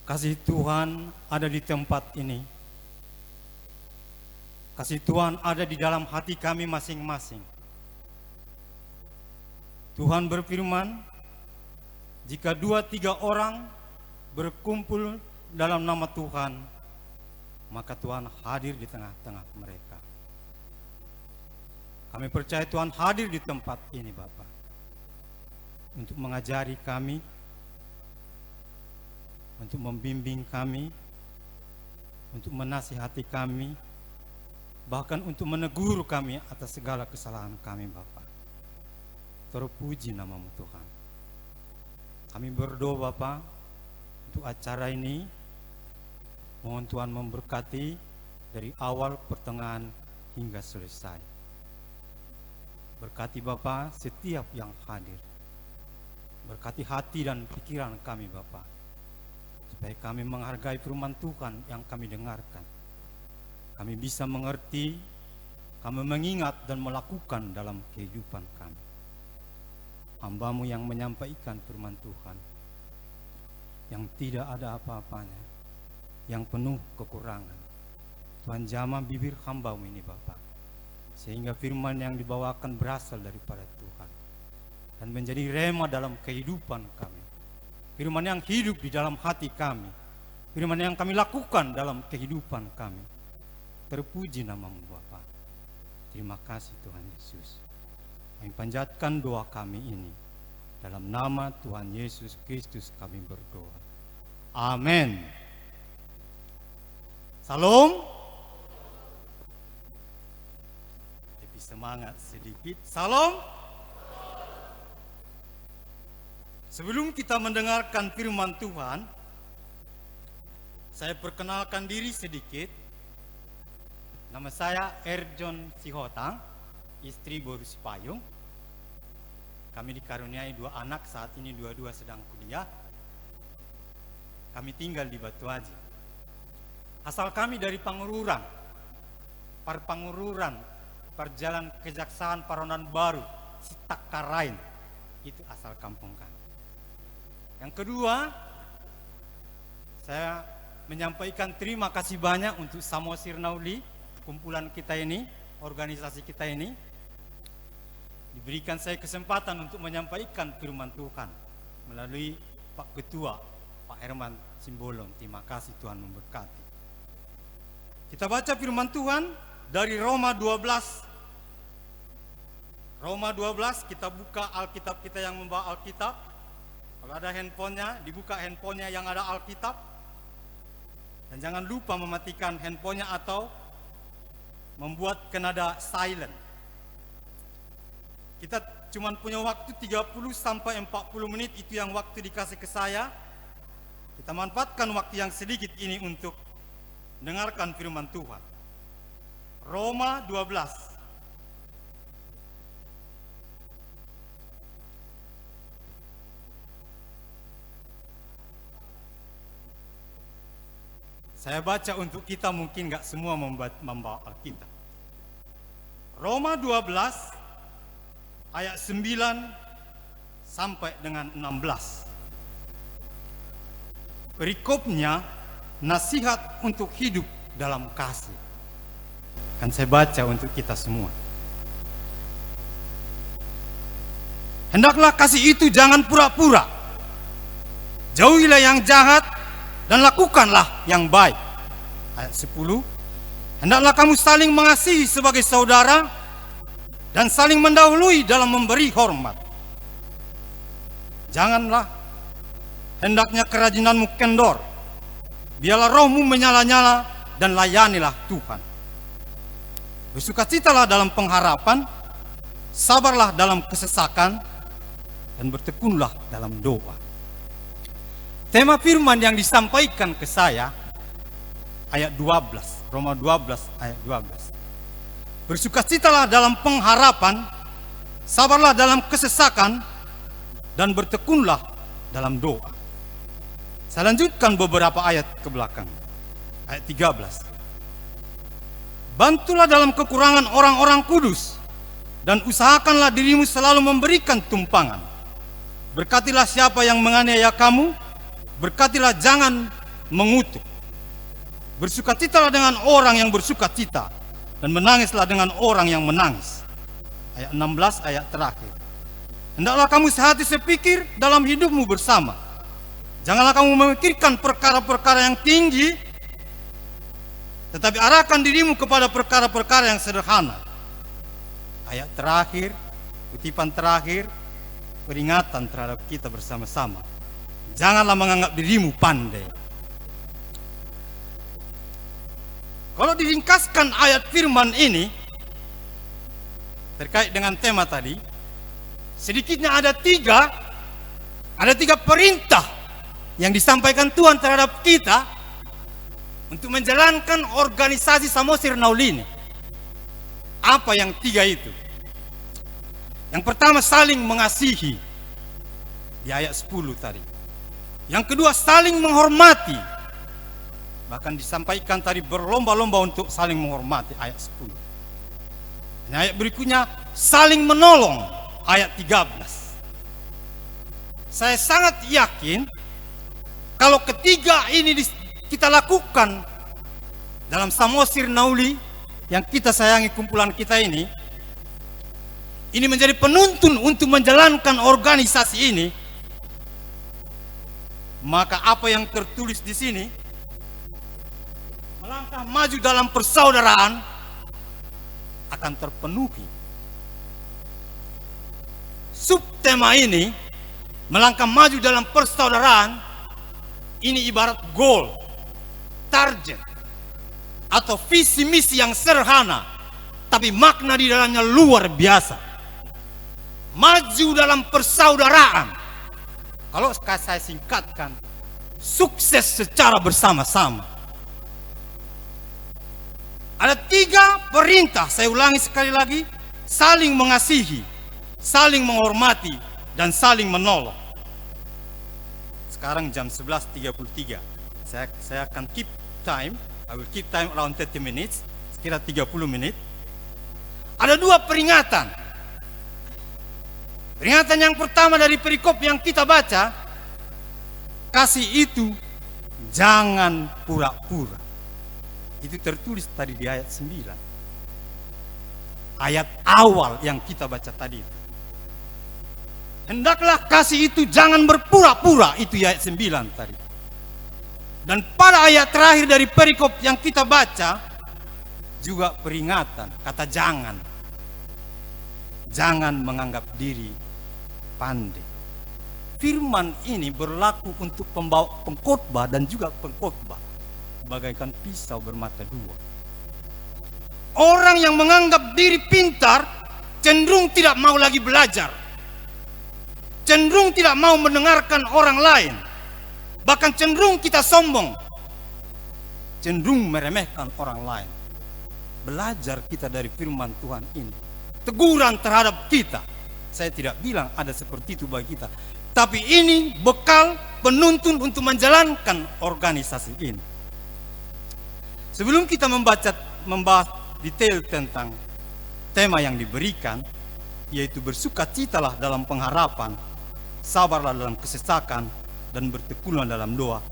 Kasih Tuhan ada di tempat ini. Kasih Tuhan ada di dalam hati kami masing-masing. Tuhan berfirman, jika 2-3 orang berkumpul dalam nama Tuhan, maka Tuhan hadir di tengah-tengah mereka. Kami percaya Tuhan hadir di tempat ini, Bapak, untuk mengajari kami, untuk membimbing kami, untuk menasihati kami, bahkan untuk menegur kami atas segala kesalahan kami, Bapak. Terpuji namamu Tuhan. Kami berdoa, Bapak, untuk acara ini. Mohon Tuhan memberkati dari awal, pertengahan, hingga selesai. Berkati Bapak setiap yang hadir. Berkati hati dan pikiran kami, Bapak, supaya kami menghargai firman Tuhan yang kami dengarkan. Kami bisa mengerti, kami mengingat dan melakukan dalam kehidupan kami. Hamba-Mu yang menyampaikan firman Tuhan, yang tidak ada apa-apanya, yang penuh kekurangan. Tuhan jamah bibir hamba-Mu ini, Bapak, sehingga firman yang dibawakan berasal daripada Tuhan dan menjadi rema dalam kehidupan kami. Firman yang hidup di dalam hati kami, firman yang kami lakukan dalam kehidupan kami. Terpuji namamu Bapa. Terima kasih Tuhan Yesus. Kami panjatkan doa kami ini. Dalam nama Tuhan Yesus Kristus kami berdoa. Amin. Salam. Lebih semangat sedikit. Salam. Sebelum kita mendengarkan firman Tuhan, saya perkenalkan diri sedikit. Nama saya Erjon Sihotang, istri Boru Sipayung. Kami dikaruniai 2 anak, saat ini dua-dua sedang kuliah. Kami tinggal di Batu Haji. Asal kami dari Pangururan, Parpangururan, Perjalan Kejaksaan Paronan Baru, Sitakarain. Itu asal kampung kami. Yang kedua, saya menyampaikan terima kasih banyak untuk Samosir Nauli, kumpulan kita ini, organisasi kita ini. Diberikan saya kesempatan untuk menyampaikan firman Tuhan melalui Pak Ketua, Pak Herman Simbolon. Terima kasih, Tuhan memberkati. Kita baca firman Tuhan dari Roma 12. Roma 12, kita buka Alkitab kita yang membawa Alkitab. Kalau ada handphonenya, dibuka handphonenya yang ada Alkitab. Dan jangan lupa mematikan handphonenya atau membuat nada silent. Kita cuma punya waktu 30 sampai 40 menit, itu yang waktu dikasih ke saya. Kita manfaatkan waktu yang sedikit ini untuk dengarkan firman Tuhan. Roma 12. Saya baca untuk kita, mungkin nggak semua membawa Alkitab. Roma 12 ayat 9 sampai dengan 16. Perikopnya nasihat untuk hidup dalam kasih. Kan saya baca untuk kita semua. Hendaklah kasih itu jangan pura-pura. Jauhilah yang jahat dan lakukanlah yang baik. Ayat 10. Hendaklah kamu saling mengasihi sebagai saudara dan saling mendahului dalam memberi hormat. Janganlah hendaknya kerajinanmu kendor. Biarlah rohmu menyala-nyala dan layanilah Tuhan. Bersukacitalah dalam pengharapan, sabarlah dalam kesesakan, dan bertekunlah dalam doa. Tema firman yang disampaikan ke saya ayat 12, Roma 12 ayat 12. Bersukacitalah dalam pengharapan, sabarlah dalam kesesakan, dan bertekunlah dalam doa. Saya lanjutkan beberapa ayat ke belakang. Ayat 13. Bantulah dalam kekurangan orang-orang kudus, dan usahakanlah dirimu selalu memberikan tumpangan. Berkatilah siapa yang menganiaya kamu, berkatilah jangan mengutuk. Bersukacitalah dengan orang yang bersukacita, dan menangislah dengan orang yang menangis. Ayat 16, ayat terakhir. Hendaklah kamu sehati sepikir dalam hidupmu bersama. Janganlah kamu memikirkan perkara-perkara yang tinggi, tetapi arahkan dirimu kepada perkara-perkara yang sederhana. Ayat terakhir, kutipan terakhir, peringatan terhadap kita bersama-sama. Janganlah menganggap dirimu pandai. Kalau diringkaskan ayat firman ini terkait dengan tema tadi, sedikitnya ada tiga perintah yang disampaikan Tuhan terhadap kita untuk menjalankan organisasi Samosir Naulini. Apa yang tiga itu? Yang pertama, saling mengasihi di ayat 10 tadi. Yang kedua, saling menghormati. Bahkan disampaikan tadi berlomba-lomba untuk saling menghormati, ayat 10. Dan ayat berikutnya, saling menolong, ayat 13. Saya sangat yakin kalau ketiga ini kita lakukan dalam Samosir Nauli yang kita sayangi kumpulan kita ini menjadi penuntun untuk menjalankan organisasi ini, maka apa yang tertulis di sini, melangkah maju dalam persaudaraan, akan terpenuhi. Subtema ini, melangkah maju dalam persaudaraan, ini ibarat goal, target, atau visi misi yang sederhana, tapi makna di dalamnya luar biasa. Maju dalam persaudaraan, kalau saya singkatkan, sukses secara bersama-sama. Ada tiga perintah, saya ulangi sekali lagi: saling mengasihi, saling menghormati, dan saling menolong. Sekarang jam 11.33. Saya akan keep time. I will keep time around 30 minutes, sekira 30 menit. Ada dua peringatan. Peringatan yang pertama dari perikop yang kita baca, kasih itu jangan pura-pura. Itu tertulis tadi di ayat 9. Ayat awal yang kita baca tadi itu. Hendaklah kasih itu jangan berpura-pura, itu ayat 9 tadi. Dan pada ayat terakhir dari perikop yang kita baca juga peringatan, kata jangan. Jangan menganggap diri pandai. Firman ini berlaku untuk pembawa pengkhotbah dan juga pengkhotbah, bagaikan pisau bermata dua. Orang yang menganggap diri pintar cenderung tidak mau lagi belajar, cenderung tidak mau mendengarkan orang lain, bahkan cenderung kita sombong, cenderung meremehkan orang lain. Belajar kita dari firman Tuhan ini, teguran terhadap kita. Saya tidak bilang ada seperti itu bagi kita, tapi ini bekal penuntun untuk menjalankan organisasi ini. Sebelum kita membahas detail tentang tema yang diberikan, yaitu bersukacitalah dalam pengharapan, sabarlah dalam kesesakan, dan bertekunlah dalam doa,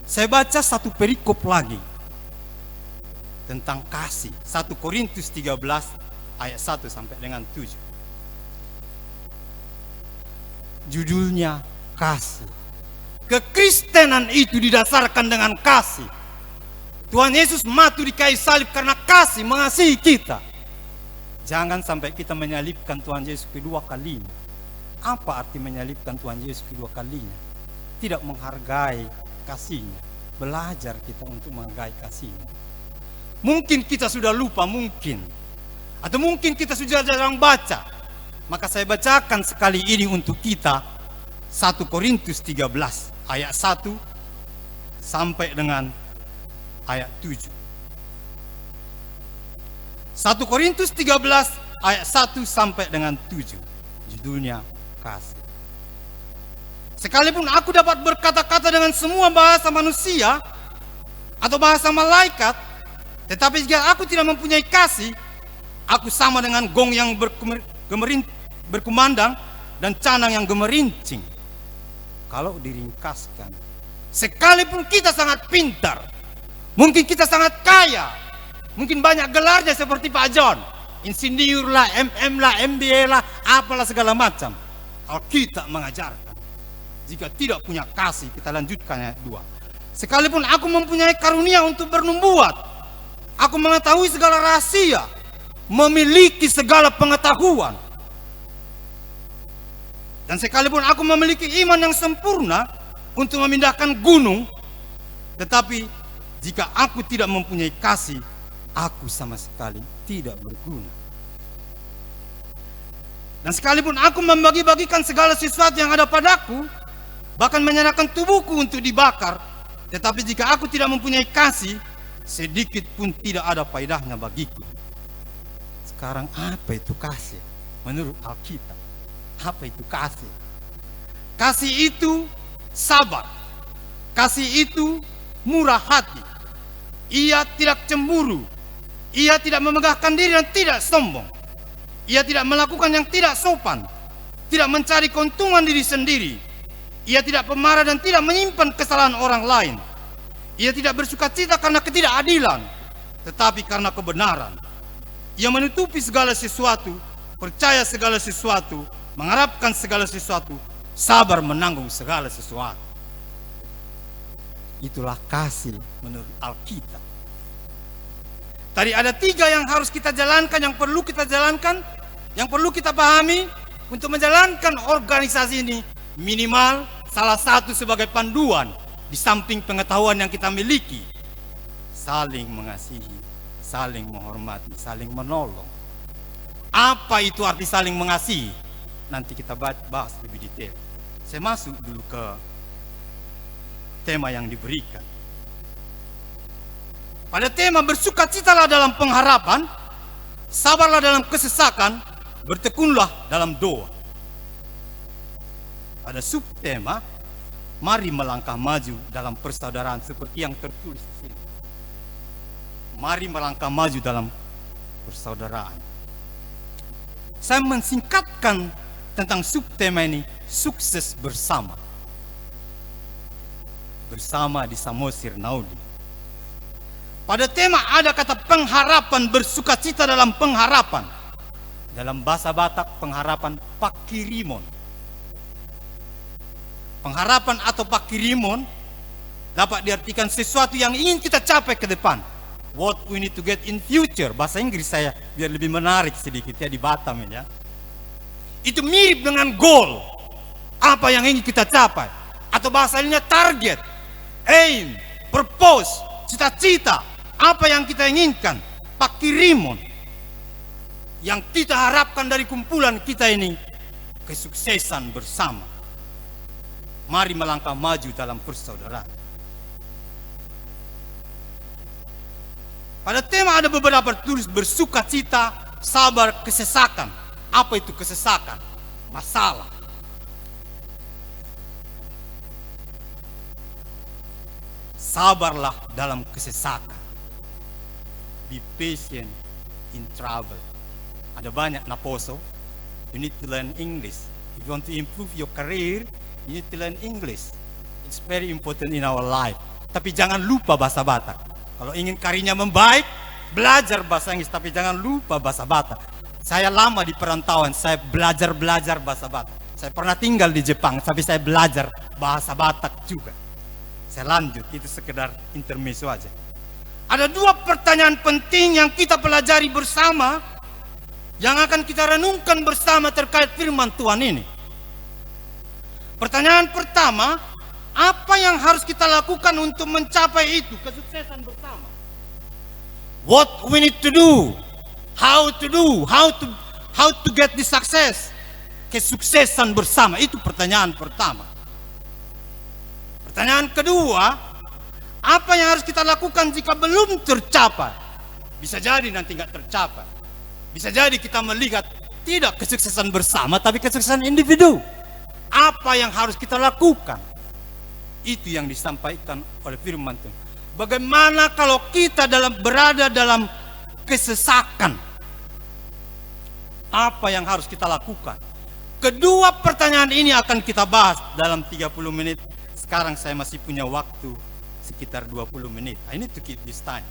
saya baca satu perikop lagi tentang kasih. 1 Korintus 13 ayat 1 sampai dengan 7. Judulnya kasih. Kekristenan itu didasarkan dengan kasih. Tuhan Yesus mati di kayu salib karena kasih, mengasihi kita. Jangan sampai kita menyalibkan Tuhan Yesus kedua kalinya. Apa arti menyalibkan Tuhan Yesus kedua kalinya? Tidak menghargai kasihnya. Belajar kita untuk menghargai kasihnya. Mungkin kita sudah lupa, mungkin. Atau mungkin kita sudah jarang baca. Maka saya bacakan sekali ini untuk kita. 1 Korintus 13 ayat 1 sampai dengan ayat 7. 1 Korintus 13 ayat 1 sampai dengan 7. Judulnya kasih. Sekalipun aku dapat berkata-kata dengan semua bahasa manusia atau bahasa malaikat, tetapi jika aku tidak mempunyai kasih, aku sama dengan gong yang berkumandang dan canang yang gemerincing. Kalau diringkaskan, Sekalipun kita sangat pintar, mungkin kita sangat kaya, mungkin banyak gelarnya seperti Pak John, insinyur lah, MM lah, MBA lah, apalah segala macam. Alkitab mengajarkan, jika tidak punya kasih, kita lanjutkan ayat 2. Sekalipun aku mempunyai karunia untuk bernubuat, aku mengetahui segala rahasia, memiliki segala pengetahuan, dan sekalipun aku memiliki iman yang sempurna untuk memindahkan gunung, tetapi jika aku tidak mempunyai kasih, aku sama sekali tidak berguna. Dan sekalipun aku membagi-bagikan segala sesuatu yang ada padaku, bahkan menyerahkan tubuhku untuk dibakar, tetapi jika aku tidak mempunyai kasih, sedikit pun tidak ada faedahnya bagiku. Sekarang apa itu kasih? Menurut Alkitab, apa itu kasih? Kasih itu sabar. Kasih itu murah hati. Ia tidak cemburu. Ia tidak memegahkan diri dan tidak sombong. Ia tidak melakukan yang tidak sopan, tidak mencari keuntungan diri sendiri. Ia tidak pemarah dan tidak menyimpan kesalahan orang lain. Ia tidak bersukacita karena ketidakadilan, tetapi karena kebenaran. Ia menutupi segala sesuatu, percaya segala sesuatu, mengharapkan segala sesuatu, sabar menanggung segala sesuatu. Itulah kasih menurut Alkitab. Tadi ada 3 yang harus kita jalankan, yang perlu kita jalankan, yang perlu kita pahami untuk menjalankan organisasi ini. Minimal salah satu sebagai panduan di samping pengetahuan yang kita miliki. Saling mengasihi, saling menghormati, saling menolong. Apa itu arti saling mengasihi? Nanti kita bahas lebih detail. Saya masuk dulu ke tema yang diberikan. Pada tema bersukacitalah dalam pengharapan, sabarlah dalam kesesakan, bertekunlah dalam doa. Pada subtema, mari melangkah maju dalam persaudaraan seperti yang tertulis di sini. Mari melangkah maju dalam persaudaraan. Saya mensingkatkan tentang subtema ini, sukses bersama. Bersama di Samosir Naudi. Pada tema ada kata pengharapan, bersukacita dalam pengharapan. Dalam bahasa Batak, pengharapan pakirimon. Pengharapan atau pakirimon dapat diartikan sesuatu yang ingin kita capai ke depan. What we need to get in future. Bahasa Inggris saya biar lebih menarik sedikit ya di Batam ya. Itu mirip dengan goal. Apa yang ingin kita capai. Atau bahasanya target, aim, purpose, cita-cita. Apa yang kita inginkan, pakirimon. Yang kita harapkan dari kumpulan kita ini, kesuksesan bersama. Mari melangkah maju dalam persaudaraan. Pada tema ada beberapa tulis bersukacita, sabar, kesesakan. Apa itu kesesakan? Masalah. Sabarlah dalam kesesakan. Be patient in travel. Ada banyak naposo. You need to learn English. If you want to improve your career, you need to learn English. It's very important in our life. Tapi jangan lupa bahasa Batak. Kalau ingin karirnya membaik, belajar bahasa Inggris. Tapi jangan lupa bahasa Batak. Saya lama di perantauan, saya belajar bahasa Batak. Saya pernah tinggal di Jepang, tapi saya belajar bahasa Batak juga. Saya lanjut, itu sekedar intermezzo aja. Ada 2 pertanyaan penting yang kita pelajari bersama, yang akan kita renungkan bersama terkait firman Tuhan ini. Pertanyaan pertama, apa yang harus kita lakukan untuk mencapai itu, kesuksesan bersama? What we need to do, how to get the success, kesuksesan bersama. Itu pertanyaan pertama. Pertanyaan kedua, apa yang harus kita lakukan jika belum tercapai? Bisa jadi nanti nggak tercapai. Bisa jadi kita melihat tidak kesuksesan bersama, tapi kesuksesan individu. Apa yang harus kita lakukan? Itu yang disampaikan oleh firman Tuhan. Bagaimana kalau kita berada dalam kesesakan? Apa yang harus kita lakukan? Kedua pertanyaan ini akan kita bahas dalam 30 menit Sekarang saya masih punya waktu sekitar 20 menit. I need to keep this time.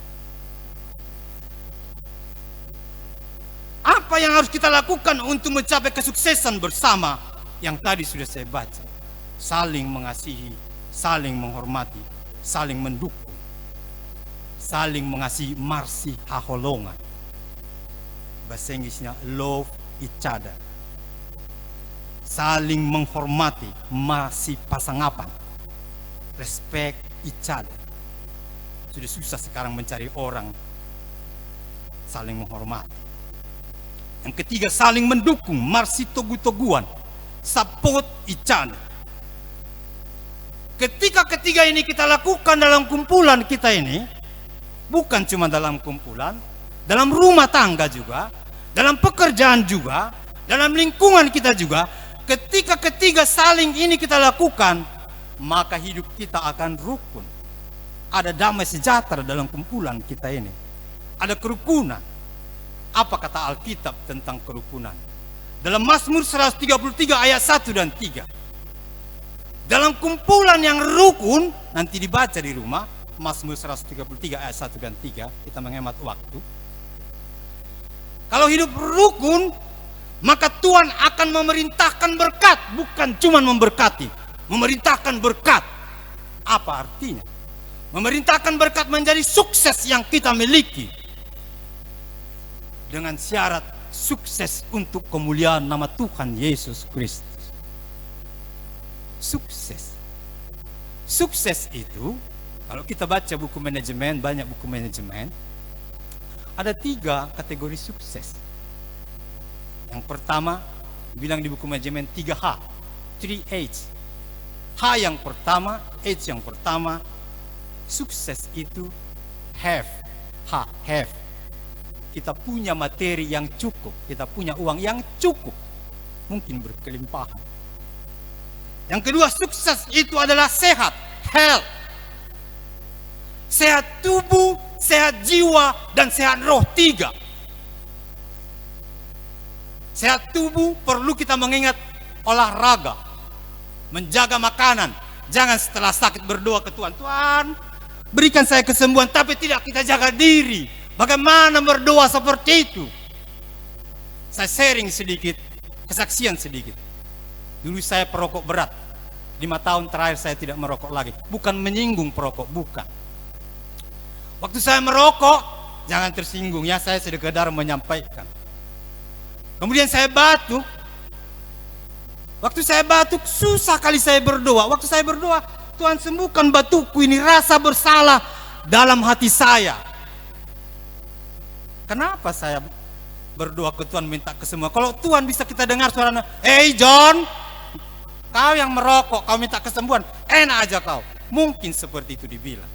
Apa yang harus kita lakukan untuk mencapai kesuksesan bersama yang tadi sudah saya baca? Saling mengasihi, saling menghormati, saling mendukung, saling mengasihi, marsi haholongan. Bahasa Inggrisnya love each other. Saling menghormati, marsi pasangapan, respect each other. Sudah susah sekarang mencari orang saling menghormati. Yang ketiga, saling mendukung, marsi togu-toguan, support each other. Ketika ketiga ini kita lakukan dalam kumpulan kita ini, bukan cuma dalam kumpulan, dalam rumah tangga juga, dalam pekerjaan juga, dalam lingkungan kita juga, ketika ketiga saling ini kita lakukan, maka hidup kita akan rukun. Ada damai sejahtera dalam kumpulan kita ini. Ada kerukunan. Apa kata Alkitab tentang kerukunan? Dalam Mazmur 133 ayat 1 dan 3. Dalam kumpulan yang rukun, nanti dibaca di rumah, Mazmur 133 ayat 1 dan 3, kita menghemat waktu. Kalau hidup rukun, maka Tuhan akan memerintahkan berkat, bukan cuma memberkati, memerintahkan berkat. Apa artinya? Memerintahkan berkat menjadi sukses yang kita miliki. Dengan syarat sukses untuk kemuliaan nama Tuhan Yesus Kristus. Sukses. Sukses itu, kalau kita baca buku manajemen, banyak buku manajemen, ada 3 kategori sukses. Yang pertama, bilang di buku manajemen 3H, 3H. H yang pertama, H yang pertama, sukses itu have. Kita punya materi yang cukup, kita punya uang yang cukup, mungkin berkelimpahan. Yang kedua, sukses itu adalah sehat, health. Sehat tubuh, sehat jiwa, dan sehat roh, 3. Sehat tubuh perlu kita mengingat olahraga, menjaga makanan. Jangan setelah sakit berdoa ke Tuhan, Tuhan berikan saya kesembuhan, tapi tidak kita jaga diri. Bagaimana berdoa seperti itu? Saya sharing sedikit, kesaksian sedikit. Dulu saya perokok berat. 5 tahun terakhir saya tidak merokok lagi. Bukan menyinggung perokok, bukan. Waktu saya merokok, jangan tersinggung ya, saya sekedar menyampaikan. Kemudian saya batuk. Waktu saya batuk, susah kali saya berdoa. Waktu saya berdoa, Tuhan sembuhkan batukku ini, rasa bersalah dalam hati saya. Kenapa saya berdoa ke Tuhan minta kesembuhan? Kalau Tuhan bisa kita dengar suaranya, "Hey John, kau yang merokok, kau minta kesembuhan, enak aja kau." Mungkin seperti itu dibilang.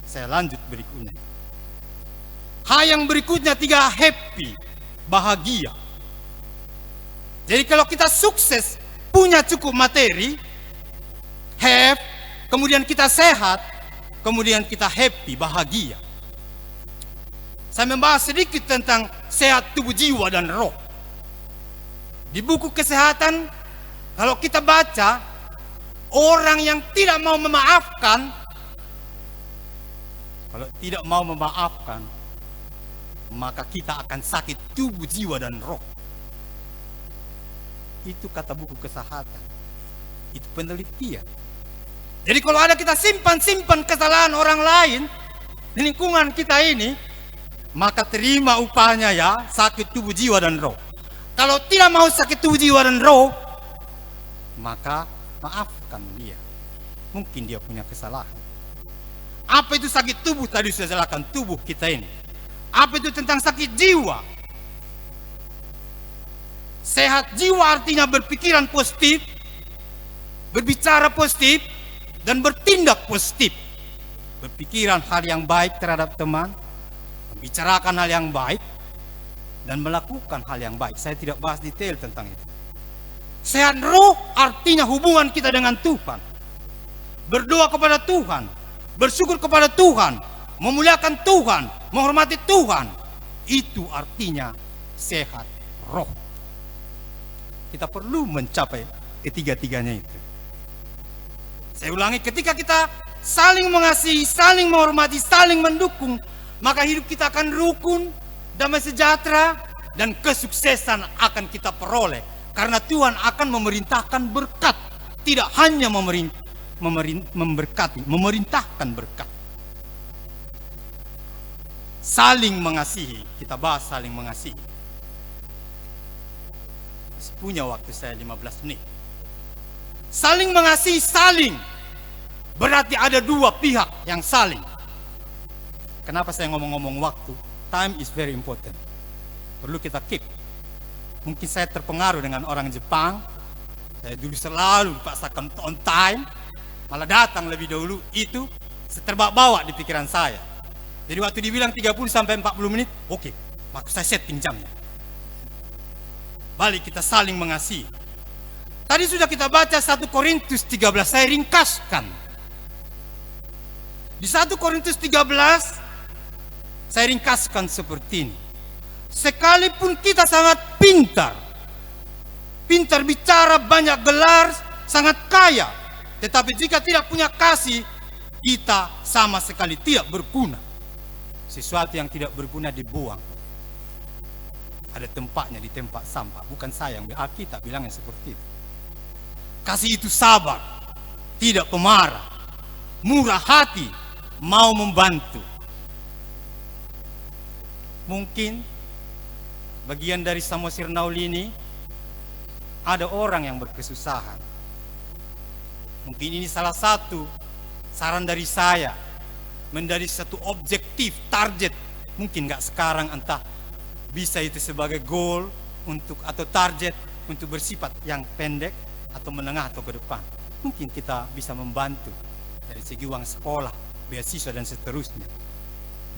Saya lanjut berikutnya. Hal yang berikutnya 3, happy, bahagia. Jadi kalau kita sukses, punya cukup materi, have, kemudian kita sehat, kemudian kita happy, bahagia. Saya membahas sedikit tentang sehat tubuh, jiwa, dan roh. Di buku kesehatan, kalau kita baca, orang yang tidak mau memaafkan, kalau tidak mau memaafkan, maka kita akan sakit tubuh, jiwa, dan roh. Itu kata buku kesehatan. Itu penelitian. Jadi kalau ada kita simpan kesalahan orang lain di lingkungan kita ini, maka terima upahnya ya, sakit tubuh, jiwa, dan roh. Kalau tidak mau sakit tubuh, jiwa, dan roh, maka maafkan dia. Mungkin dia punya kesalahan. Apa itu sakit tubuh? Tadi sudah jelaskan tubuh kita ini. Apa itu tentang sakit jiwa? Sehat jiwa artinya berpikiran positif, berbicara positif, dan bertindak positif. Berpikiran hal yang baik terhadap teman, membicarakan hal yang baik, dan melakukan hal yang baik. Saya tidak bahas detail tentang itu. Sehat roh artinya hubungan kita dengan Tuhan. Berdoa kepada Tuhan, bersyukur kepada Tuhan, memuliakan Tuhan, menghormati Tuhan. Itu artinya sehat roh. Kita perlu mencapai ketiga-tiganya itu. Saya ulangi, ketika kita saling mengasihi, saling menghormati, saling mendukung, maka hidup kita akan rukun, damai sejahtera, dan kesuksesan akan kita peroleh. Karena Tuhan akan memerintahkan berkat, tidak hanya memberkati, memerintahkan berkat. Saling mengasihi, kita bahas saling mengasihi. Masih punya waktu saya 15 menit. Saling mengasihi, saling. Berarti ada dua pihak yang saling. Kenapa saya ngomong-ngomong waktu? Time is very important. Perlu kita keep. Mungkin saya terpengaruh dengan orang Jepang. Saya dulu selalu dipaksakan on time. Malah datang lebih dahulu. Itu terbawa di pikiran saya. Jadi waktu dibilang 30 sampai 40 menit, oke. Maka saya setting jamnya. Balik kita saling mengasihi. Tadi sudah kita baca 1 Korintus 13, saya ringkaskan. Di 1 Korintus 13, saya ringkaskan seperti ini. Sekalipun kita sangat pintar bicara, banyak gelar, sangat kaya, tetapi jika tidak punya kasih, kita sama sekali tidak berguna. Sesuatu yang tidak berguna dibuang. Ada tempatnya di tempat sampah. Bukan saya yang Alkitab bilangnya seperti itu. Kasih itu sabar, tidak pemarah, murah hati, mau membantu. Mungkin bagian dari Samosir Nauli ini ada orang yang berkesusahan. Mungkin ini salah satu saran dari saya, menjadi satu objektif, target. Mungkin nggak sekarang, entah bisa itu sebagai goal untuk atau target untuk bersifat yang pendek atau menengah atau ke depan. Mungkin kita bisa membantu dari segi uang sekolah, beasiswa dan seterusnya.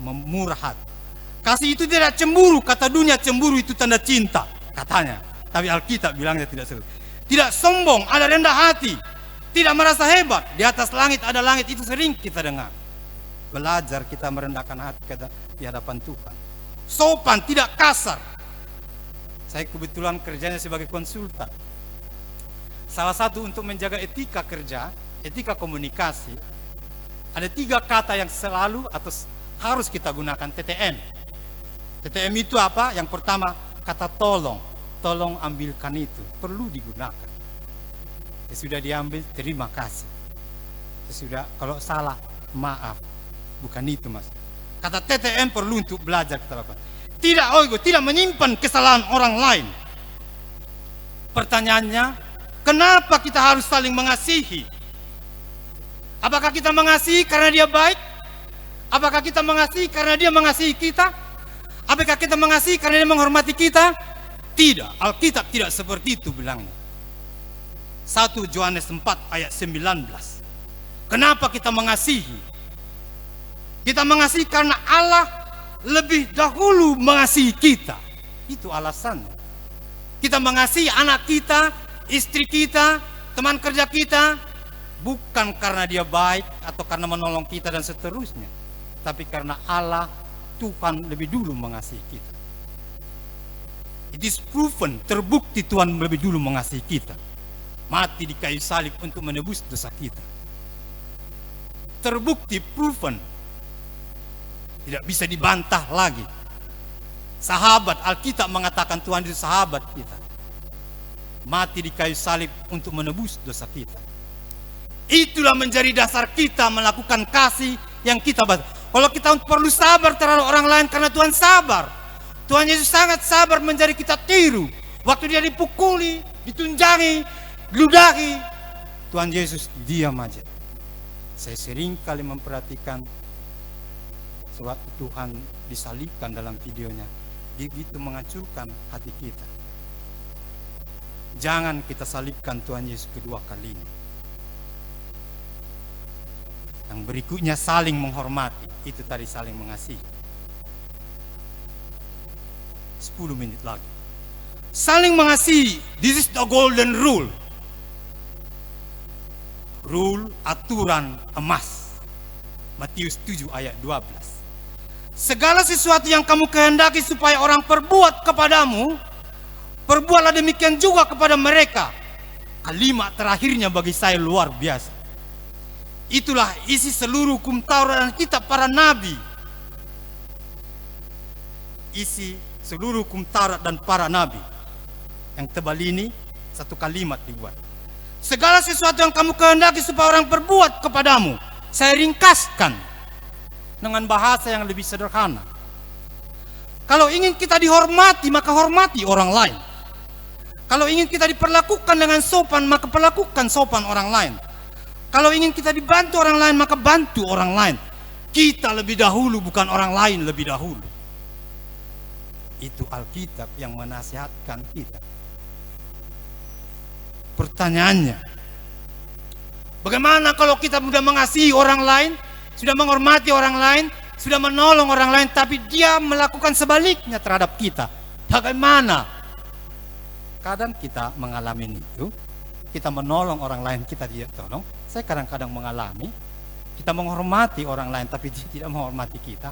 Murah hati. Kasih itu tidak cemburu. Kata dunia cemburu itu tanda cinta katanya. Tapi Alkitab bilangnya tidak seperti itu. Tidak sombong, ada rendah hati. Tidak merasa hebat. Di atas langit ada langit, itu sering kita dengar. Belajar kita merendahkan hati di hadapan Tuhan. Sopan, tidak kasar. Saya kebetulan kerjanya sebagai konsultan. Salah satu untuk menjaga etika kerja, etika komunikasi, ada 3 kata yang selalu atau harus kita gunakan, TTM. TTM itu apa? Yang pertama, kata tolong. Tolong ambilkan itu, perlu digunakan. Sesudah diambil, terima kasih. Sesudah, kalau salah, maaf. Bukan itu, Mas. Kata TTM perlu untuk belajar kita lakukan. Tidak menyimpan kesalahan orang lain. Pertanyaannya, kenapa kita harus saling mengasihi? Apakah kita mengasihi karena dia baik? Apakah kita mengasihi karena dia mengasihi kita? Apakah kita mengasihi karena dia menghormati kita? Tidak, Alkitab tidak seperti itu bilangnya. 1 Yohanes 4 ayat 19. Kenapa kita mengasihi? Kita mengasihi karena Allah lebih dahulu mengasihi kita. Itu alasannya. Kita mengasihi anak kita, istri kita, teman kerja kita, bukan karena dia baik atau karena menolong kita dan seterusnya, tapi karena Allah, Tuhan lebih dulu mengasihi kita. It is proven, terbukti Tuhan lebih dulu mengasihi kita. Mati di kayu salib untuk menebus dosa kita. Terbukti, proven. Tidak bisa dibantah lagi. Sahabat, Alkitab mengatakan Tuhan itu sahabat kita. Mati di kayu salib untuk menebus dosa kita. Itulah menjadi dasar kita melakukan kasih yang kita baca. Kalau kita perlu sabar terhadap orang lain karena Tuhan sabar. Tuhan Yesus sangat sabar menjadi kita tiru. Waktu dia dipukuli, ditunjangi, diludahi, Tuhan Yesus diam aja. Saya sering kali memperhatikan sewaktu Tuhan disalibkan dalam videonya, dia begitu menghancurkan hati kita. Jangan kita salibkan Tuhan Yesus kedua kalinya. Yang berikutnya saling menghormati, itu tadi saling mengasihi. 10 menit lagi. Saling mengasihi, this is the golden rule. Rule, aturan emas. Matius 7 ayat 12. Segala sesuatu yang kamu kehendaki supaya orang perbuat kepadamu, perbuatlah demikian juga kepada mereka. Kalimat terakhirnya bagi saya luar biasa. Itulah isi seluruh hukum Taurat dan kitab para nabi. Isi seluruh hukum Taurat dan para nabi. Yang tebal ini satu kalimat dibuat. Segala sesuatu yang kamu kehendaki supaya orang perbuat kepadamu, saya ringkaskan dengan bahasa yang lebih sederhana. Kalau ingin kita dihormati, maka hormati orang lain. Kalau ingin kita diperlakukan dengan sopan, maka perlakukan sopan orang lain. Kalau ingin kita dibantu orang lain, maka bantu orang lain. Kita lebih dahulu, bukan orang lain lebih dahulu. Itu Alkitab yang menasihatkan kita. Pertanyaannya, bagaimana kalau kita sudah mengasihi orang lain, sudah menghormati orang lain, sudah menolong orang lain, tapi dia melakukan sebaliknya terhadap kita? Bagaimana? Kadang kita mengalami itu. Kita menolong orang lain, kita tidak tolong. Saya kadang-kadang mengalami, kita menghormati orang lain, tapi dia tidak menghormati kita.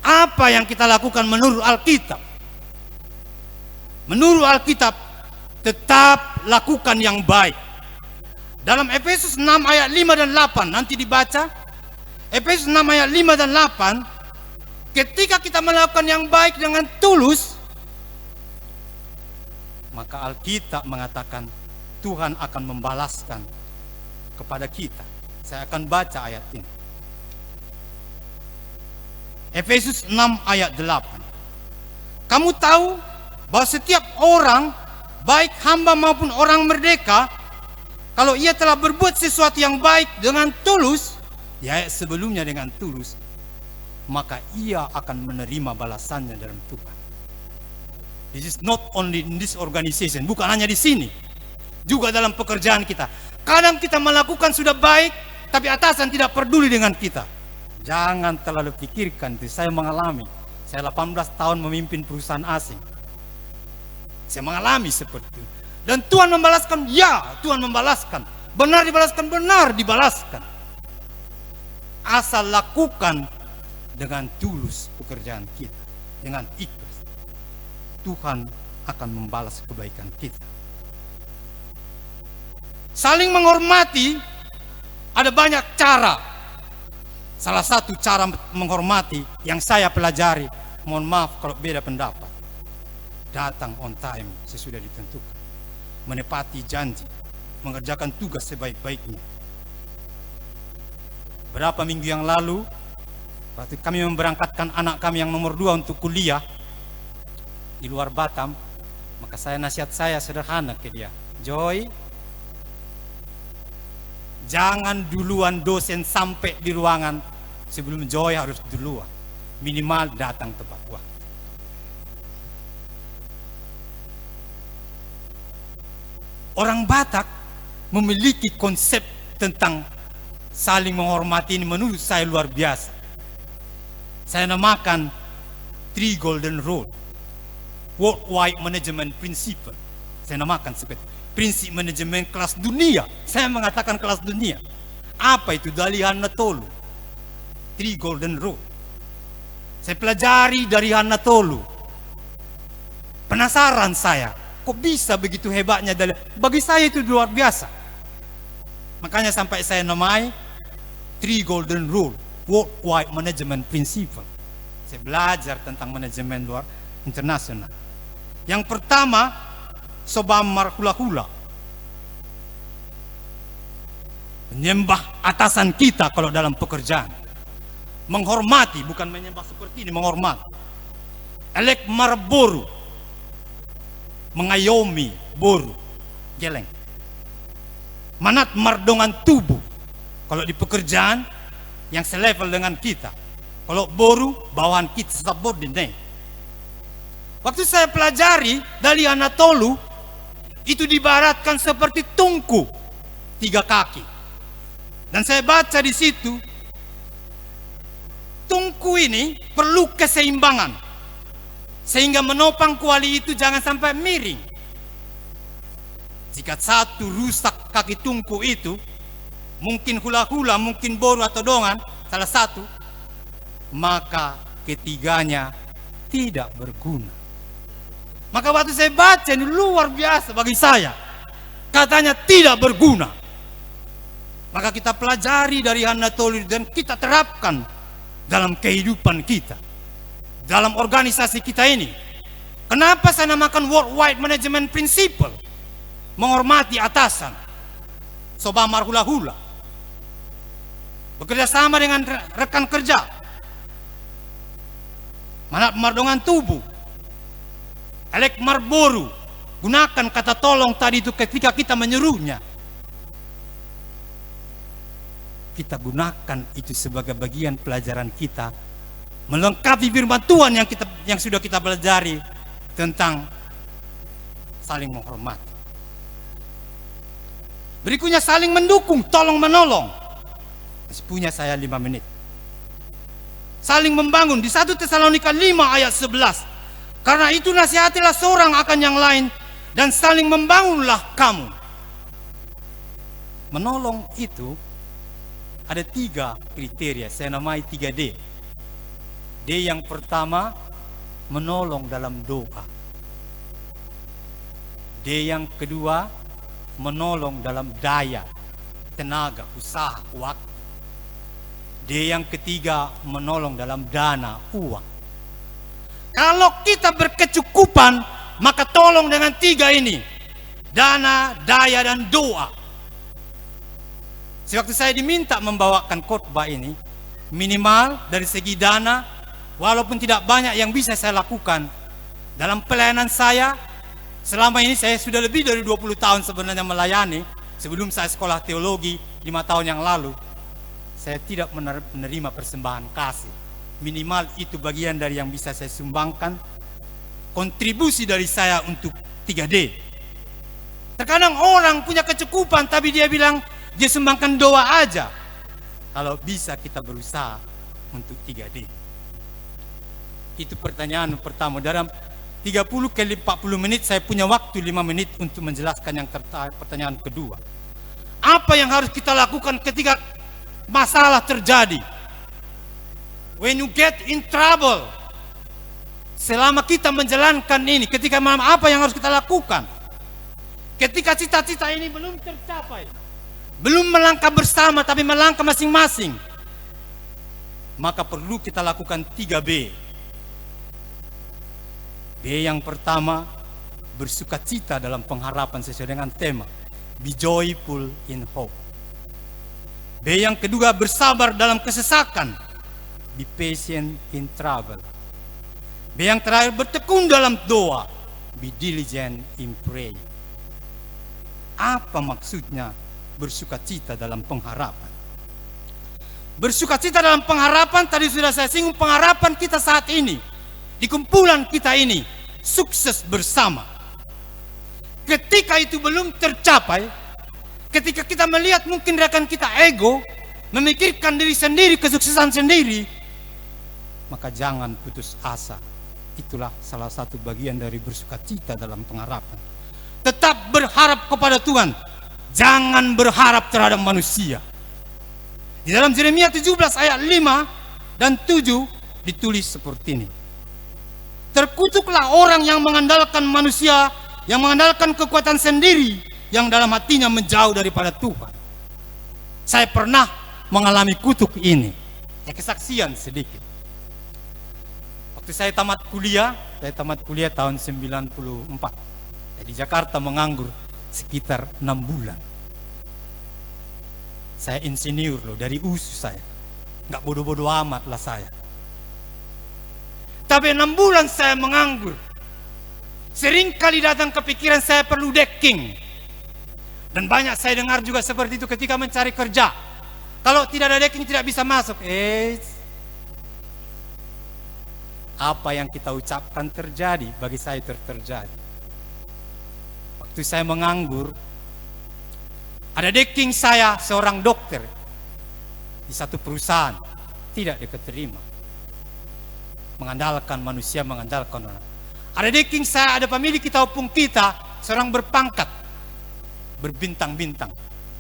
Apa yang kita lakukan menurut Alkitab? Menurut Alkitab, tetap lakukan yang baik. Dalam Efesus 6 ayat 5 dan 8, nanti dibaca. Efesus 6 ayat 5 dan 8, ketika kita melakukan yang baik dengan tulus, maka Alkitab mengatakan Tuhan akan membalaskan kepada kita. Saya akan baca ayat ini. Efesus 6 ayat 8. Kamu tahu bahwa setiap orang, baik hamba maupun orang merdeka, kalau ia telah berbuat sesuatu yang baik dengan tulus, di ayat sebelumnya dengan tulus, maka ia akan menerima balasannya dalam Tuhan. This is not only in this organization, bukan hanya di sini, juga dalam pekerjaan kita. Kadang kita melakukan sudah baik, tapi atasan tidak peduli dengan kita. Jangan terlalu pikirkan itu. Saya mengalami. Saya 18 tahun memimpin perusahaan asing. Saya mengalami seperti itu. Dan Tuhan membalaskan, ya Tuhan membalaskan. Benar dibalaskan, benar dibalaskan. Asal lakukan dengan tulus pekerjaan kita, dengan ikhlas. Tuhan akan membalas kebaikan kita. Saling menghormati, ada banyak cara. Salah satu cara menghormati yang saya pelajari, mohon maaf kalau beda pendapat, datang on time sesudah ditentukan, menepati janji, mengerjakan tugas sebaik-baiknya. Berapa minggu yang lalu, waktu kami memberangkatkan anak kami yang nomor 2 untuk kuliah di luar Batam, maka nasihat saya sederhana ke dia, Joy, jangan duluan dosen sampai di ruangan sebelum Joy harus duluan. Minimal datang tepat waktu. Orang Batak memiliki konsep tentang saling menghormati ini menurut saya luar biasa. Saya namakan 3 golden rule, worldwide management principle. Saya namakan seperti prinsip manajemen kelas dunia. Saya mengatakan kelas dunia. Apa itu? Dari Hanatolu, 3 golden rule. Saya pelajari dari Hanatolu. Penasaran saya, kok bisa begitu hebatnya? Bagi saya itu luar biasa. Makanya sampai saya namai 3 golden rule, worldwide management principle. Saya belajar tentang manajemen luar internasional. Yang pertama, sobamar hula-hula, menyembah atasan kita kalau dalam pekerjaan. Menghormati, bukan menyembah seperti ini, menghormati. Elek marboru, mengayomi boru, geleng. Manat mardongan tubuh, kalau di pekerjaan yang selevel dengan kita. Kalau boru, bawahan kita, subordinate. Waktu saya pelajari dari Anatolu, itu dibaratkan seperti tungku 3 kaki. Dan saya baca di situ, tungku ini perlu keseimbangan, sehingga menopang kuali itu jangan sampai miring. Jika satu rusak kaki tungku itu, mungkin hula-hula, mungkin boru atau dongan, salah satu, maka ketiganya tidak berguna. Maka waktu saya baca ini luar biasa bagi saya. Katanya tidak berguna. Maka kita pelajari dari Anatolius dan kita terapkan dalam kehidupan kita, dalam organisasi kita ini. Kenapa saya namakan Worldwide Management Principle? Menghormati atasan, soba marhula-hula, bekerja sama dengan rekan kerja, mana pemardongan tubuh, elek marboru. Gunakan kata tolong tadi itu ketika kita menyuruhnya. Kita gunakan itu sebagai bagian pelajaran kita, melengkapi firman Tuhan yang sudah kita pelajari tentang saling menghormati. Berikutnya saling mendukung, tolong menolong. Masih punya saya 5 menit. Saling membangun di 1 Tesalonika 5 ayat 11. Karena itu nasihatilah seorang akan yang lain dan saling membangunlah kamu. Menolong itu ada 3 kriteria, saya namai 3D. D yang pertama, menolong dalam doa. D yang kedua, menolong dalam daya, tenaga, usaha, waktu. D yang ketiga, menolong dalam dana, uang. Kalau kita berkecukupan, maka tolong dengan 3 ini. Dana, daya, dan doa. Sewaktu saya diminta membawakan khotbah ini, minimal dari segi dana, walaupun tidak banyak yang bisa saya lakukan dalam pelayanan saya. Selama ini saya sudah lebih dari 20 tahun sebenarnya melayani. Sebelum saya sekolah teologi 5 tahun yang lalu, saya tidak menerima persembahan kasih. Minimal itu bagian dari yang bisa saya sumbangkan, kontribusi dari saya untuk 3D. Terkadang orang punya kecukupan tapi dia bilang dia sumbangkan doa aja. Kalau bisa kita berusaha untuk 3D. Itu pertanyaan pertama. Dalam 30 kali 40 menit saya punya waktu 5 menit untuk menjelaskan yang pertanyaan kedua. Apa yang harus kita lakukan ketika masalah terjadi? When you get in trouble. Selama kita menjalankan ini, ketika apa yang harus kita lakukan? Ketika cita-cita ini belum tercapai, belum melangkah bersama tapi melangkah masing-masing, maka perlu kita lakukan 3B. B yang pertama, bersukacita dalam pengharapan sesuai dengan tema, be joyful in hope. B yang kedua, bersabar dalam kesesakan, be patient in trouble. B yang terakhir, bertekun dalam doa, be diligent in prayer. Apa maksudnya bersukacita dalam pengharapan? Bersukacita dalam pengharapan, tadi sudah saya singgung, pengharapan kita saat ini, di kumpulan kita ini, sukses bersama. Ketika itu belum tercapai, ketika kita melihat mungkin rekan kita ego, memikirkan diri sendiri, kesuksesan sendiri, maka jangan putus asa. Itulah salah satu bagian dari bersukacita dalam pengharapan. Tetap berharap kepada Tuhan, jangan berharap terhadap manusia. Di dalam Yeremia 17 ayat 5 dan 7 ditulis seperti ini. Terkutuklah orang yang mengandalkan manusia, yang mengandalkan kekuatan sendiri, yang dalam hatinya menjauh daripada Tuhan. Saya pernah mengalami kutuk ini. Ya, kesaksian sedikit. Waktu saya tamat kuliah tahun 94. Di Jakarta menganggur sekitar 6 bulan. Saya insinyur loh, dari usus saya. Nggak bodoh-bodoh amat lah saya. Tapi 6 bulan saya menganggur. Sering kali datang kepikiran saya perlu decking. Dan banyak saya dengar juga seperti itu ketika mencari kerja. Kalau tidak ada decking tidak bisa masuk. Apa yang kita ucapkan terjadi, bagi saya terjadi. Waktu saya menganggur, ada decking saya seorang dokter di satu perusahaan, tidak diterima. Mengandalkan manusia, mengandalkan orang. Ada decking saya, ada pemilik kita opung kita, seorang berpangkat, berbintang-bintang,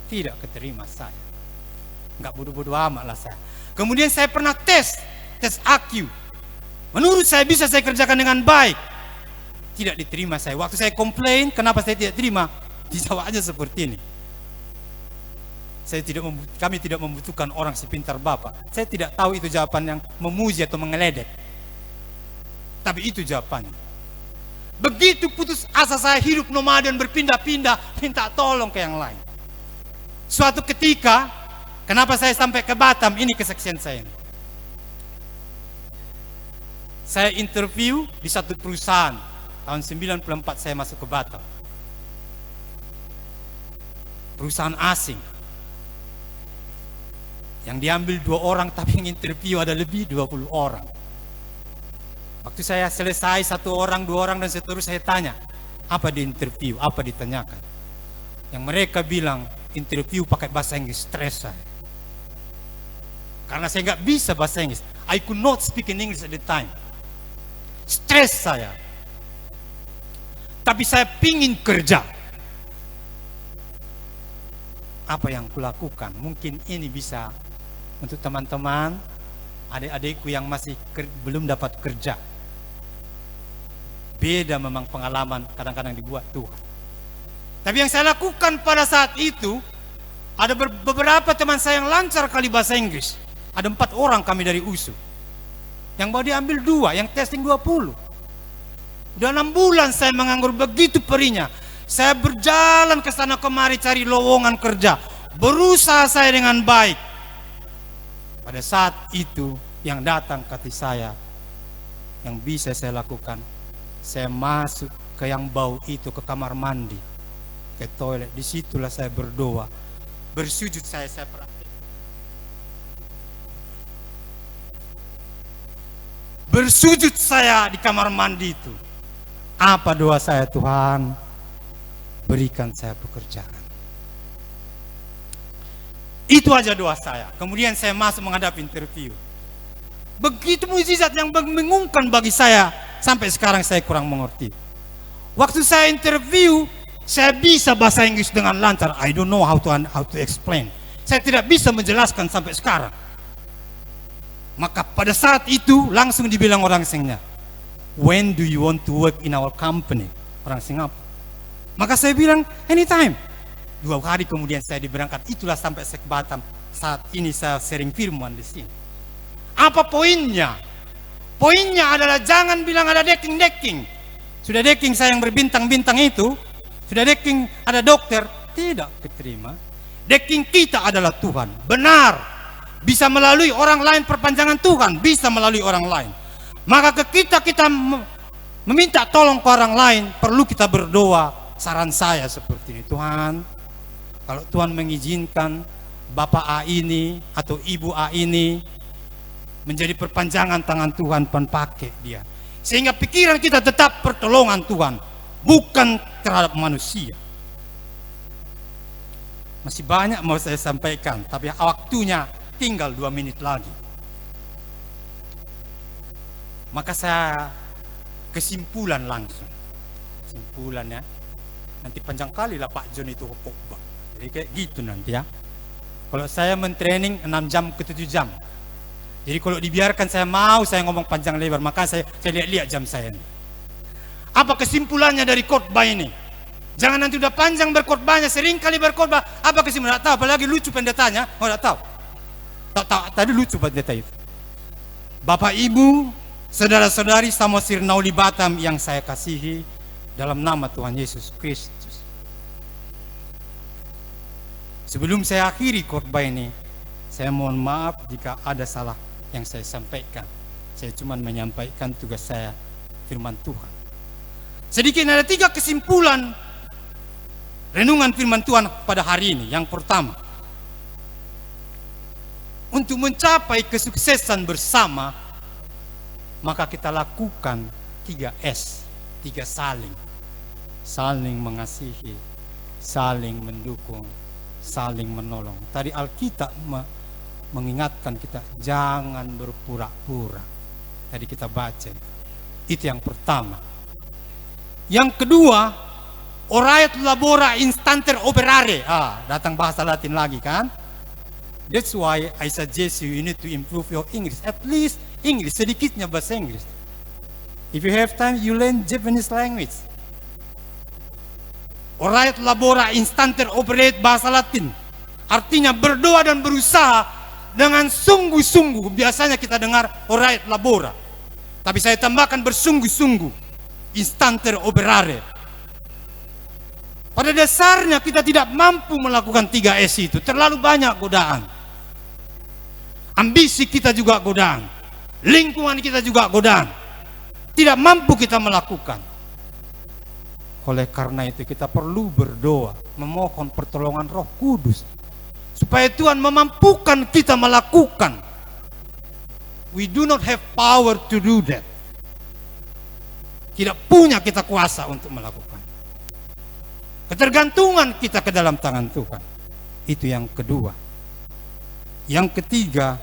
tidak keterima saya. Nggak bodoh-bodoh amat lah saya. Kemudian saya pernah tes AQ. Menurut saya bisa saya kerjakan dengan baik. Tidak diterima saya. Waktu saya komplain, kenapa saya tidak terima? Dijawab aja seperti ini. Kami tidak membutuhkan orang sepintar Bapak. Saya tidak tahu itu jawaban yang memuji atau mengeledek. Tapi itu jawabannya. Begitu putus asa saya hidup nomaden berpindah-pindah, minta tolong ke yang lain. Suatu ketika, kenapa saya sampai ke Batam, ini kesaksian saya. Saya interview di satu perusahaan, tahun 94 saya masuk ke Batam. Perusahaan asing. Yang diambil 2 orang, tapi yang interview ada lebih 20 orang. Waktu saya selesai 1 orang, 2 orang, dan seterusnya saya tanya, apa di interview, apa ditanyakan. Yang mereka bilang, interview pakai bahasa Inggris, stres saya. Karena saya nggak bisa bahasa Inggris. I could not speak in English at the time. Stres saya. Tapi saya pingin kerja. Apa yang kulakukan? Mungkin ini bisa untuk teman-teman, adik-adikku yang masih belum dapat kerja. Beda memang pengalaman kadang-kadang dibuat Tuhan. Tapi yang saya lakukan pada saat itu, ada beberapa teman saya yang lancar kali bahasa Inggris. Ada 4 orang kami dari USU. Yang mau diambil 2, yang testing 20. Udah 6 bulan saya menganggur begitu perihnya. Saya berjalan ke sana kemari cari lowongan kerja. Berusaha saya dengan baik. Pada saat itu yang datang ke hati saya, yang bisa saya lakukan, saya masuk ke yang bau itu, ke kamar mandi, ke toilet. Disitulah saya berdoa, bersujud saya praktik. Bersujud saya di kamar mandi itu. Apa doa saya? Tuhan, berikan saya pekerjaan. Itu aja doa saya. Kemudian saya masuk menghadapi interview. Begitu mukjizat yang membingungkan bagi saya. Sampai sekarang saya kurang mengerti. Waktu saya interview, saya bisa bahasa Inggris dengan lancar. I don't know how to explain. Saya tidak bisa menjelaskan sampai sekarang. Maka pada saat itu langsung dibilang orang Singapura, when do you want to work in our company? Orang Singapura. Maka saya bilang, anytime. 2 hari kemudian saya diberangkat. Itulah sampai saya ke Batam. Saat ini saya sharing firman di sini. Apa poinnya? Poinnya adalah jangan bilang ada decking. Sudah decking saya yang berbintang-bintang itu, sudah decking ada dokter, tidak keterima. Decking kita adalah Tuhan. Benar. Bisa melalui orang lain, perpanjangan Tuhan. Bisa melalui orang lain. Maka kita meminta tolong ke orang lain, perlu kita berdoa. Saran saya seperti ini, Tuhan, kalau Tuhan mengizinkan Bapak A ini atau Ibu A ini menjadi perpanjangan tangan Tuhan, pakai dia. Sehingga pikiran kita tetap pertolongan Tuhan, bukan terhadap manusia. Masih banyak mau saya sampaikan, tapi waktunya tinggal 2 menit lagi. Maka saya kesimpulan langsung. Kesimpulannya, nanti panjang kali lah Pak John itu khotbah. Jadi kayak gitu nanti ya. Kalau saya mentraining 6 jam ke 7 jam. Jadi kalau dibiarkan saya ngomong panjang lebar, maka saya lihat-lihat jam saya ini. Apa kesimpulannya dari khotbah ini? Jangan nanti udah panjang berkhotbahnya, sering kali berkhotbah. Apa kesimpulan? Tidak tahu, apalagi lucu pendetanya. Oh, tidak tahu. Tadi lucu pendeta itu. Bapak Ibu, saudara-saudari Samosir Nauli Batam yang saya kasihi, dalam nama Tuhan Yesus Kristus. Sebelum saya akhiri khotbah ini, saya mohon maaf jika ada salah yang saya sampaikan. Saya cuma menyampaikan tugas saya, firman Tuhan. Sedikit ada 3 kesimpulan renungan firman Tuhan pada hari ini. Yang pertama, untuk mencapai kesuksesan bersama, maka kita lakukan 3S, 3 saling. Saling mengasihi, saling mendukung, saling menolong. Tadi Alkitab mengingatkan kita, jangan berpura-pura. Tadi kita baca. Itu yang pertama. Yang kedua, oraiet labora instanter operare. Datang bahasa Latin lagi kan? That's why I suggest you need to improve your English. At least English, sedikitnya bahasa Inggris. If you have time, you learn Japanese language. Oraiet labora instanter operare bahasa Latin. Artinya berdoa dan berusaha dengan sungguh-sungguh. Biasanya kita dengar orait labora, tapi saya tambahkan bersungguh-sungguh, instanter operare. Pada dasarnya kita tidak mampu melakukan 3S itu. Terlalu banyak godaan. Ambisi kita juga godaan, lingkungan kita juga godaan. Tidak mampu kita melakukan. Oleh karena itu kita perlu berdoa, memohon pertolongan Roh Kudus supaya Tuhan memampukan kita melakukan. We do not have power to do that. Tidak punya kita kuasa untuk melakukan. Ketergantungan kita ke dalam tangan Tuhan. Itu yang kedua. Yang ketiga,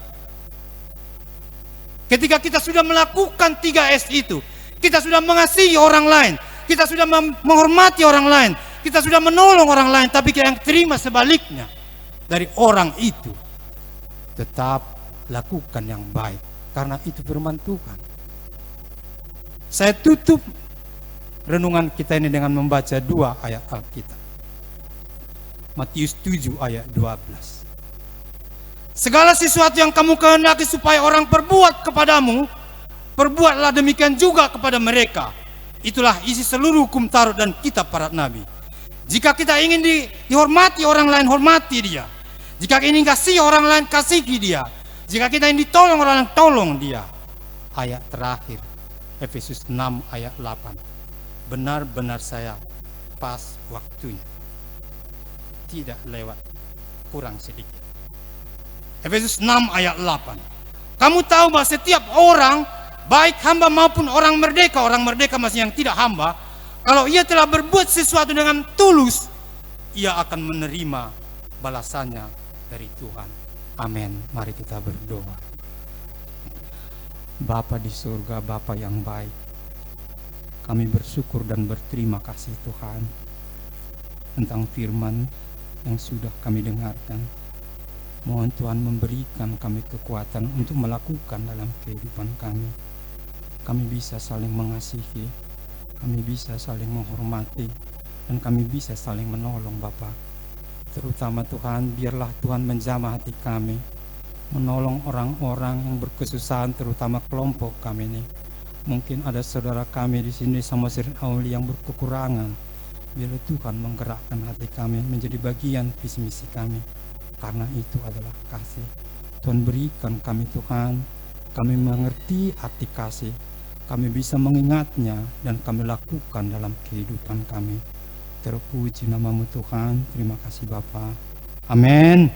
ketika kita sudah melakukan 3S itu, kita sudah mengasihi orang lain, kita sudah menghormati orang lain, kita sudah menolong orang lain, tapi yang terima sebaliknya dari orang itu, tetap lakukan yang baik, karena itu firman Tuhan. Saya tutup renungan kita ini dengan membaca 2 ayat Alkitab. Matius 7 ayat 12. Segala sesuatu yang kamu kehendaki supaya orang perbuat kepadamu, perbuatlah demikian juga kepada mereka. Itulah isi seluruh hukum Taurat dan kitab para nabi. Jika kita ingin dihormati orang lain, hormati dia. Jika ingin kasih orang lain, kasihi dia. Jika kita ingin ditolong orang lain, tolong dia. Ayat terakhir, Efesus 6 ayat 8. Benar-benar saya pas waktunya, tidak lewat kurang sedikit. Efesus 6 ayat 8. Kamu tahu bahwa setiap orang, baik hamba maupun orang merdeka masih yang tidak hamba, kalau ia telah berbuat sesuatu dengan tulus, ia akan menerima balasannya dari Tuhan. Amin. Mari kita berdoa. Bapa di surga, Bapa yang baik, kami bersyukur dan berterima kasih Tuhan tentang firman yang sudah kami dengarkan. Mohon Tuhan memberikan kami kekuatan untuk melakukan dalam kehidupan kami. Kami bisa saling mengasihi, kami bisa saling menghormati, dan kami bisa saling menolong Bapa. Terutama Tuhan, biarlah Tuhan menjamah hati kami, menolong orang-orang yang berkesusahan, terutama kelompok kami ini. Mungkin ada saudara kami di sini sama Samosir Auli yang berkekurangan. Biarlah Tuhan menggerakkan hati kami menjadi bagian visi misi kami. Karena itu adalah kasih. Tuhan berikan kami Tuhan, kami mengerti arti kasih, kami bisa mengingatnya dan kami lakukan dalam kehidupan kami. Terpuji namamu Tuhan. Terima kasih Bapa. Amin.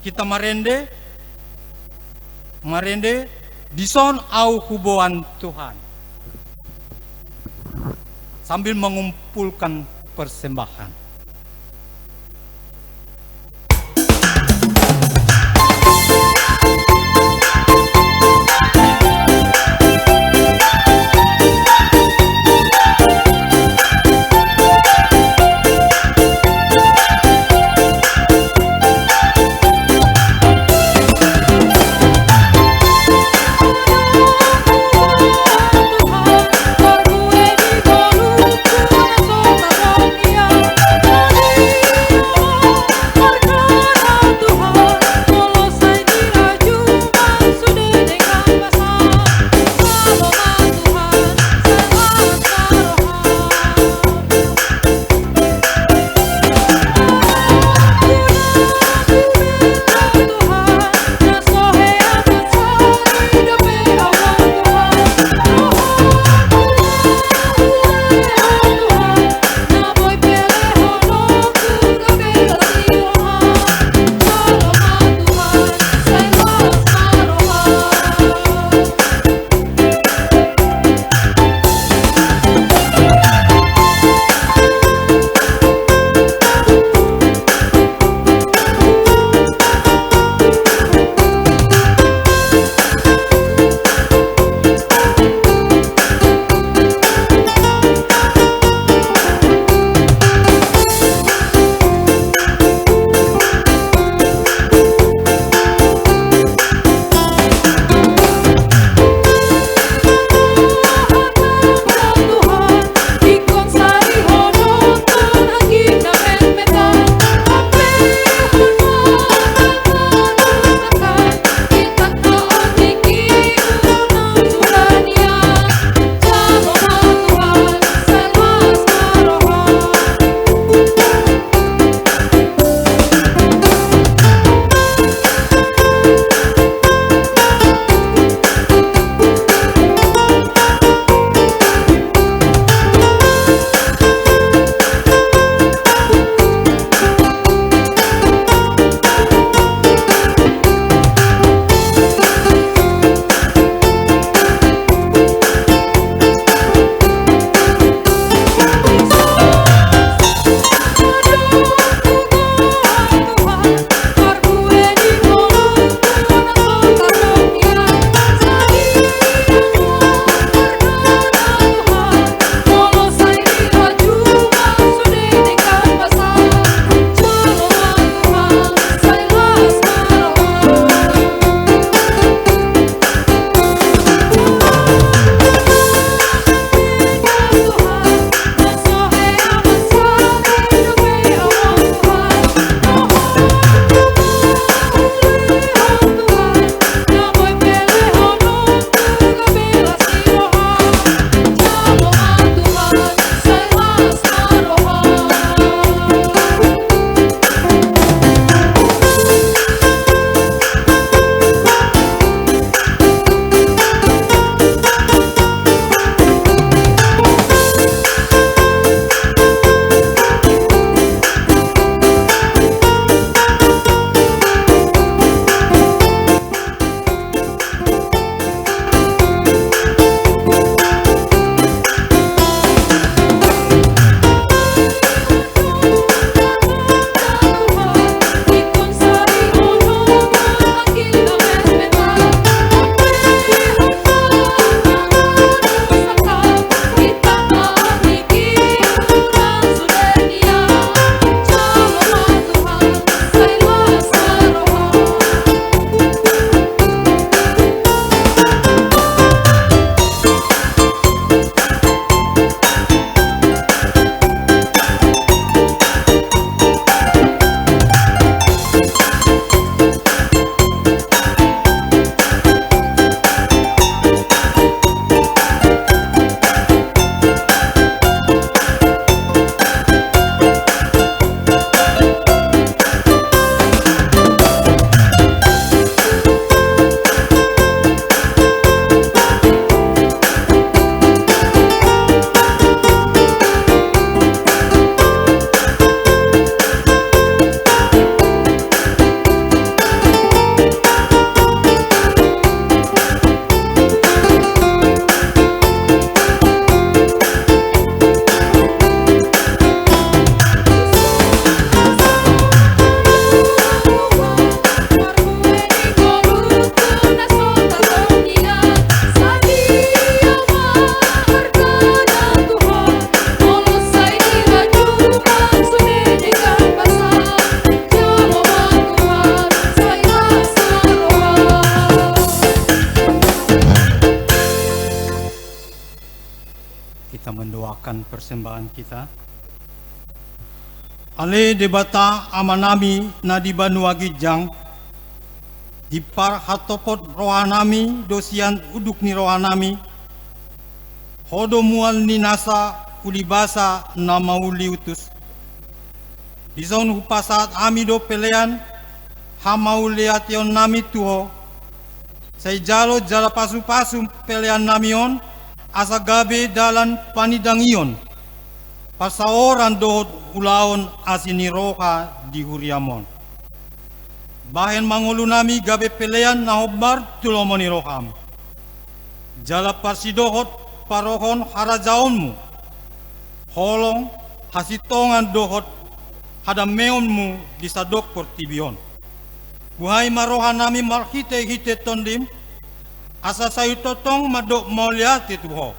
Kita marende dison au huboan Tuhan, sambil mengumpulkan persembahan. doakan persembahan kita. Ale debata amanami na di Banua Gijang, di par hatopot rohanami dosian uduk ni rohanami, hodo mual ni nasa ulibasa na mauli utus. Di zon hupasat amido pelean, hamauliation nami tuho, say jalo jala pasu-pasu pelean namion, asa gabe dalan panidangion, pasaoran dohot ulaon asiniroka di huriamon. Bahen mangulu nami gabe pelean na hobbar tulomoni roham. Jala parsidohot parohon harajaonmu, holong hasitongan dohot hadameonmu di sadok portibion. Buhay marohan nami marhite-hite tondim, asa sayu totong madok mauliati tuho.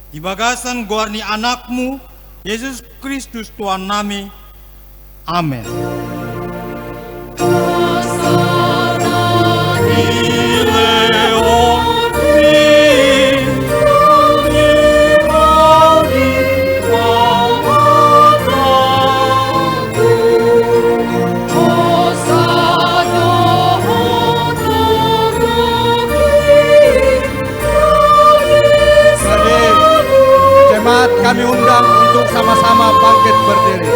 Di bagasan guarni anakmu, Yesus Kristus Tuhan nami. Amin. Kami undang untuk sama-sama bangkit berdiri.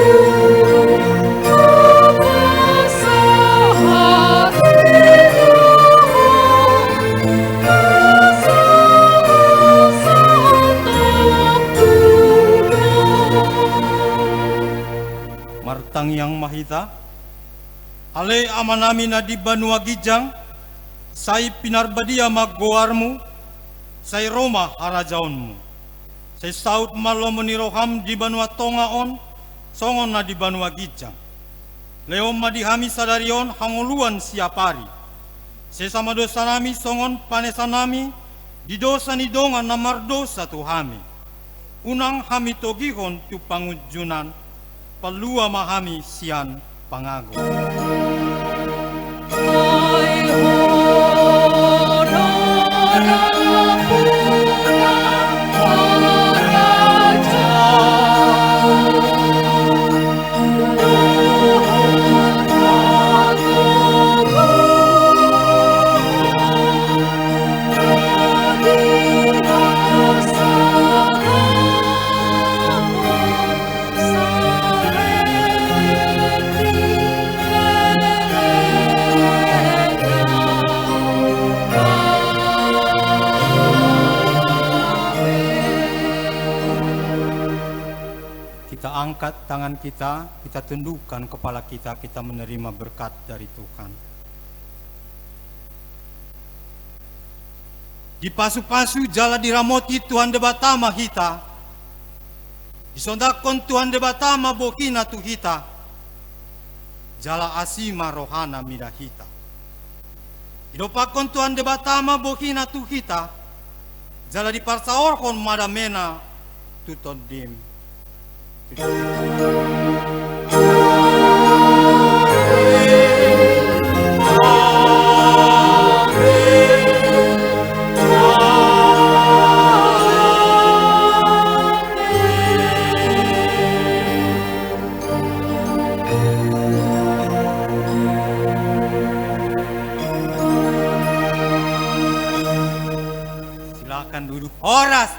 Martang yang mahita, ale amanami na di Banua Gijang, say pinarbadia maggoarmu, say Roma harajaonmu. Say saut malomoni roham di Banua Tongaon, songon na di Banua Gijang. Leom madihami sadarion hanguluan siapari. Say sama dosa nami songon panesanami, di dosa ni dongan na mardosa tuhami. Unang hami togihon tu pangujunan, palua mahami sian pangago. Angkat tangan kita tundukkan kepala kita menerima berkat dari Tuhan. Di pasu-pasu jala diramoti Tuhan debatama kita. Disondakon Tuhan debatama bokina tu kita. Jala asima rohana mida kita. Idopakon Tuhan debatama bokina tu kita. Jala diparsaorkon madamena tutodim. Silakan duduk. Oras.